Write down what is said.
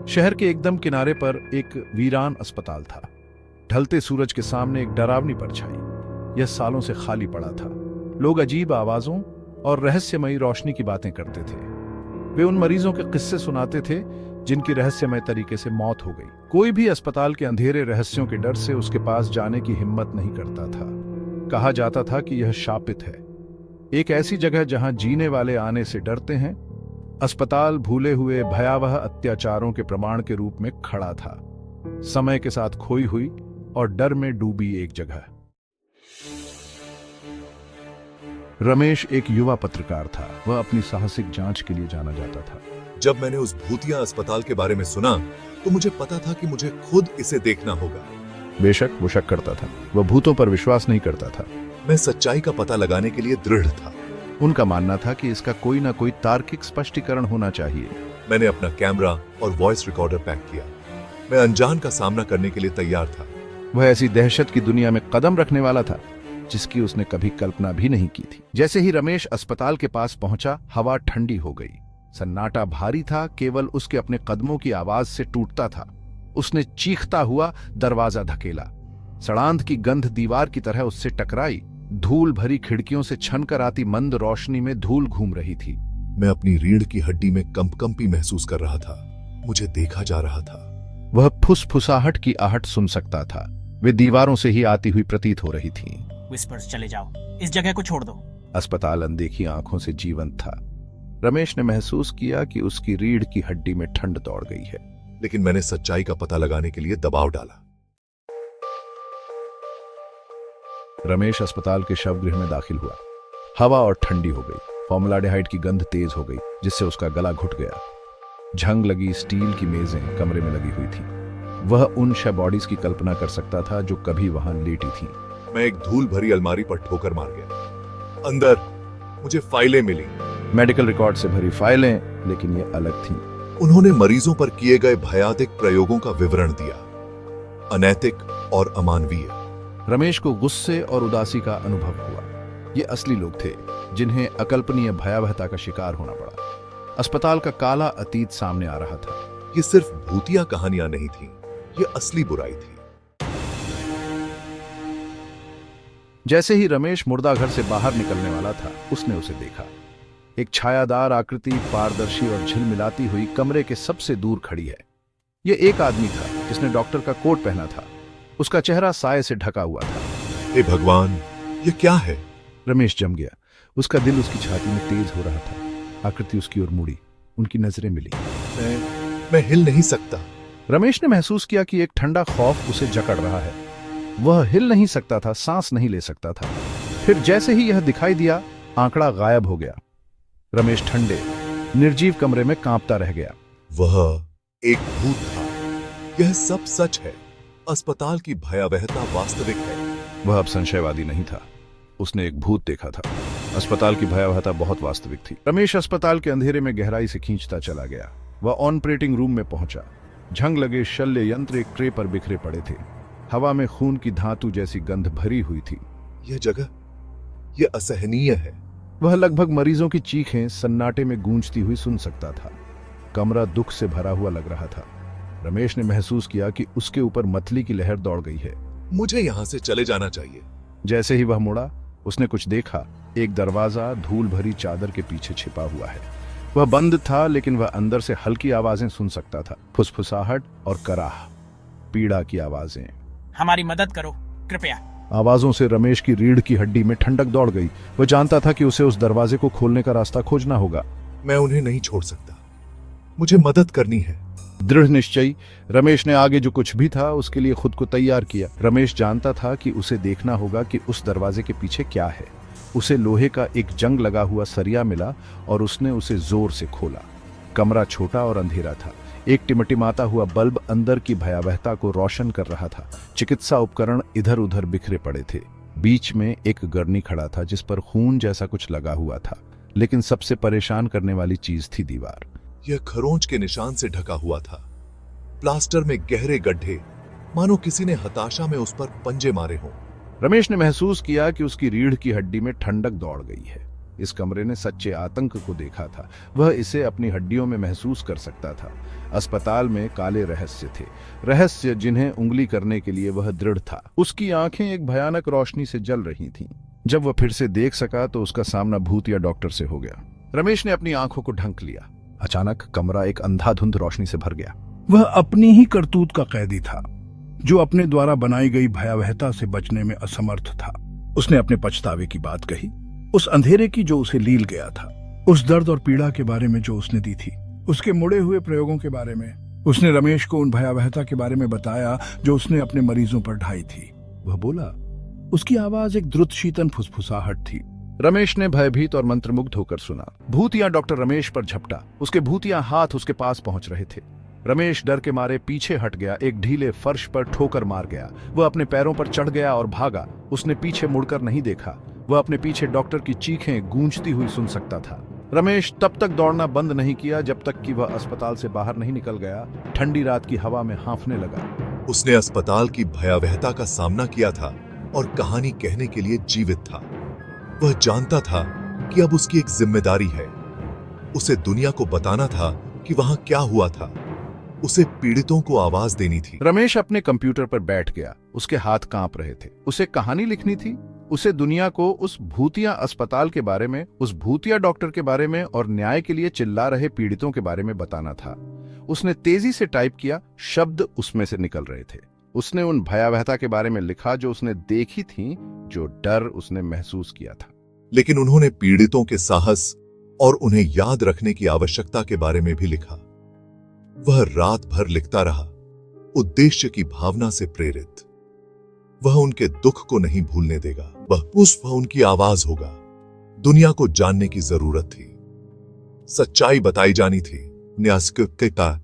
शहर के एकदम किनारे पर एक वीरान अस्पताल था। ढलते सूरज के सामने एक डरावनी परछाई। यह सालों से खाली पड़ा था। लोग अजीब आवाजों और रहस्यमयी रोशनी की बातें करते थे। वे उन मरीजों के किस्से सुनाते थे जिनकी रहस्यमय तरीके से मौत हो गई। कोई भी अस्पताल के अंधेरे रहस्यों के डर से उसके पास जाने की हिम्मत नहीं करता था। कहा जाता था कि यह शापित है, एक ऐसी जगह जहां जीने वाले आने से डरते हैं। अस्पताल भूले हुए भयावह अत्याचारों के प्रमाण के रूप में खड़ा था, समय के साथ खोई हुई और डर में डूबी एक जगह। रमेश एक युवा पत्रकार था। वह अपनी साहसिक जांच के लिए जाना जाता था। जब मैंने उस भूतिया अस्पताल के बारे में सुना तो मुझे पता था कि मुझे खुद इसे देखना होगा। बेशक वो शक करता था, वह भूतों पर विश्वास नहीं करता था। मैं सच्चाई का पता लगाने के लिए दृढ़ था। उनका मानना था कि इसका कोई ना कोई तार्किक स्पष्टीकरण होना चाहिए। मैंने अपना कैमरा और वॉइस रिकॉर्डर पैक किया। मैं अनजान का सामना करने के लिए तैयार था। वह ऐसी दहशत की दुनिया में कदम रखने वाला था जिसकी उसने कभी कल्पना भी नहीं की थी। जैसे ही रमेश अस्पताल के पास पहुंचा, हवा ठंडी हो गई। सन्नाटा भारी था, केवल उसके अपने कदमों की आवाज से टूटता था। उसने चीखता हुआ दरवाजा धकेला। सड़ांध की गंध दीवार की तरह उससे टकराई। धूल भरी खिड़कियों से छनकर आती मंद रोशनी में धूल घूम रही थी। मैं अपनी रीढ़ की हड्डी में कंपकंपी महसूस कर रहा था। मुझे देखा जा रहा था। वह फुसफुसाहट की आहट सुन सकता था। वे दीवारों से ही आती हुई प्रतीत हो रही थीं। विस्पर्स, चले जाओ, इस जगह को छोड़ दो। अस्पताल अनदेखी आंखों से जीवंत था। रमेश ने महसूस किया कि उसकी रीढ़ की हड्डी में ठंड दौड़ गई है। लेकिन मैंने सच्चाई का पता लगाने के लिए दबाव डाला। रमेश अस्पताल के शवगृह में दाखिल हुआ। हवा और ठंडी हो गई। फॉर्मलाडेहाइड की गंध तेज हो गई, जिससे उसका गला घुट गया। झंग लगी स्टील की मेजें कमरे में लगी हुई थी। वह उन शव बॉडीज की कल्पना कर सकता था जो कभी वहां लेटी थीं। मैं एक धूल भरी अलमारी पर ठोकर मार गया। अंदर मुझे फाइलें मिली। मेडिकल रिकॉर्ड से भरी फाइलें, लेकिन ये अलग थीं। उन्होंने मरीजों पर किए गए भयानक प्रयोगों का विवरण दिया, अनैतिक और अमानवीय। रमेश को गुस्से और उदासी का अनुभव हुआ। ये असली लोग थे जिन्हें अकल्पनीय भयावहता का शिकार होना पड़ा। अस्पताल का काला अतीत सामने आ रहा था। ये सिर्फ भूतिया कहानियां नहीं थीं, ये असली बुराई थी। जैसे ही रमेश मुर्दाघर से बाहर निकलने वाला था, उसने उसे देखा। एक छायादार आकृति पारदर्शी और झिलमिलाती हुई कमरे के सबसे दूर खड़ी है। यह एक आदमी था जिसने डॉक्टर का कोट पहना था। उसका चेहरा साये से ढका हुआ था। हे भगवान, ये क्या है? रमेश जम गया। उसका दिल उसकी छाती में तेज हो रहा था। आकृति उसकी ओर मुड़ी। उनकी नजरें मिली। मैं हिल नहीं सकता। रमेश ने महसूस किया कि एक ठंडा खौफ उसे जकड़ रहा है। वह हिल नहीं सकता था, सांस नहीं ले सकता था। फिर जैसे ही यह दिखाई दिया, आंकड़ा गायब हो गया। रमेश ठंडे निर्जीव कमरे में कांपता रह गया। वह एक भूत था। यह सब सच है। अस्पताल की भयावहता वास्तविक है। वह अब संशयवादी नहीं था। उसने एक भूत देखा था। अस्पताल की भयावहता बहुत वास्तविक थी। रमेश अस्पताल के अंधेरे में गहराई से खींचता चला गया। वह ऑपरेटिंग रूम में पहुंचा। झंग लगे शल्य यंत्र एक ट्रे पर बिखरे पड़े थे। हवा में खून की धातु जैसी गंध भरी हुई थी। यह जगह, यह असहनीय है। वह लगभग मरीजों की चीखें सन्नाटे में गूंजती हुई सुन सकता था। कमरा दुख से भरा हुआ लग रहा था। रमेश ने महसूस किया कि उसके ऊपर मतली की लहर दौड़ गई है। मुझे यहां से चले जाना चाहिए। जैसे ही वह मुड़ा, उसने कुछ देखा। एक दरवाजा धूल भरी चादर के पीछे छिपा हुआ है। वह बंद था, लेकिन वह अंदर से हल्की आवाजें सुन सकता था। फुसफुसाहट और कराह, पीड़ा की आवाजें। हमारी मदद करो, कृपया। आवाजों से रमेश की रीढ़ की हड्डी में ठंडक दौड़ गई। वह जानता था कि उसे उस दरवाजे को खोलने का रास्ता खोजना होगा। मैं उन्हें नहीं छोड़ सकता। मुझे मदद करनी है। दृढ़ निश्चयी, रमेश ने आगे जो कुछ भी था उसके लिए खुद को तैयार किया। रमेश जानता था कि उसे देखना होगा कि उस दरवाजे के पीछे क्या है। उसे लोहे का एक जंग लगा हुआ सरिया मिला और उसने उसे जोर से खोला। कमरा छोटा और अंधेरा था। एक टिमटिमाता हुआ बल्ब अंदर की भयावहता को रोशन कर रहा था। चिकित्सा उपकरण इधर उधर बिखरे पड़े थे। बीच में एक गरनी खड़ा था जिस पर खून जैसा कुछ लगा हुआ था। लेकिन सबसे परेशान करने वाली चीज थी दीवार। यह खरोंच के निशान से ढका हुआ था। प्लास्टर में गहरे गड्ढे, मानो किसी ने हताशा में उस पर पंजे मारे हों। रमेश ने महसूस किया कि उसकी रीढ़ की हड्डी में ठंडक दौड़ गई है। इस कमरे ने सच्चे आतंक को देखा था। वह इसे अपनी हड्डियों में महसूस कर सकता था। अस्पताल में काले रहस्य थे, रहस्य जिन्हें उंगली करने के लिए वह दृढ़ था। उसकी आंखें एक भयानक रोशनी से जल रही थीं। जब वह फिर से देख सका तो उसका सामना भूत या डॉक्टर से हो गया। रमेश ने अपनी आंखों को ढंक लिया। अचानक कमरा एक अंधाधुंध रोशनी से भर गया। वह अपनी ही करतूत का कैदी था, जो अपने द्वारा बनाई गई भयावहता से बचने में असमर्थ था। उसने अपने पछतावे की बात कही, उस अंधेरे की जो उसे लील गया था, उस दर्द और पीड़ा के बारे में जो उसने दी थी, उसके मुड़े हुए प्रयोगों के बारे में। उसने रमेश को उन भयावहता के बारे में बताया जो उसने अपने मरीजों पर ढाई थी। वह बोला। उसकी आवाज एक द्रुत शीतल फुसफुसाहट थी। रमेश ने भयभीत और मंत्रमुग्ध होकर सुना। भूतिया डॉक्टर रमेश पर झपटा। उसके भूतिया हाथ उसके पास पहुंच रहे थे। रमेश डर के मारे पीछे हट गया, एक ढीले फर्श पर ठोकर मार गया। वह अपने पैरों पर चढ़ गया और भागा। उसने पीछे मुड़कर नहीं देखा। वह अपने पीछे डॉक्टर की चीखें गूंजती हुई सुन सकता था। रमेश तब तक दौड़ना बंद नहीं किया जब तक कि वह अस्पताल से बाहर नहीं निकल गया। ठंडी रात की हवा में हांफने लगा। उसने अस्पताल की भयावहता का सामना किया था और कहानी कहने के लिए जीवित था। वह जानता था कि अब उसकी एक जिम्मेदारी है। उसे दुनिया को बताना था कि वहां क्या हुआ था। उसे पीड़ितों को आवाज देनी थी। रमेश अपने कंप्यूटर पर बैठ गया। उसके हाथ कांप रहे थे। उसे कहानी लिखनी थी। उसे दुनिया को उस भूतिया अस्पताल के बारे में, उस भूतिया डॉक्टर के बारे में और न्याय के लिए चिल्ला रहे पीड़ितों के बारे में बताना था। उसने तेजी से टाइप किया। शब्द उसमें से निकल रहे थे। उसने उन भयावहता के बारे में लिखा जो उसने देखी थी, जो डर उसने महसूस किया था। लेकिन उन्होंने पीड़ितों के साहस और उन्हें याद रखने की आवश्यकता के बारे में भी लिखा। वह रात भर लिखता रहा, उद्देश्य की भावना से प्रेरित। वह उनके दुख को नहीं भूलने देगा। वह उनकी आवाज होगा। दुनिया को जानने की जरूरत थी। सच्चाई बताई जानी थी। न्याय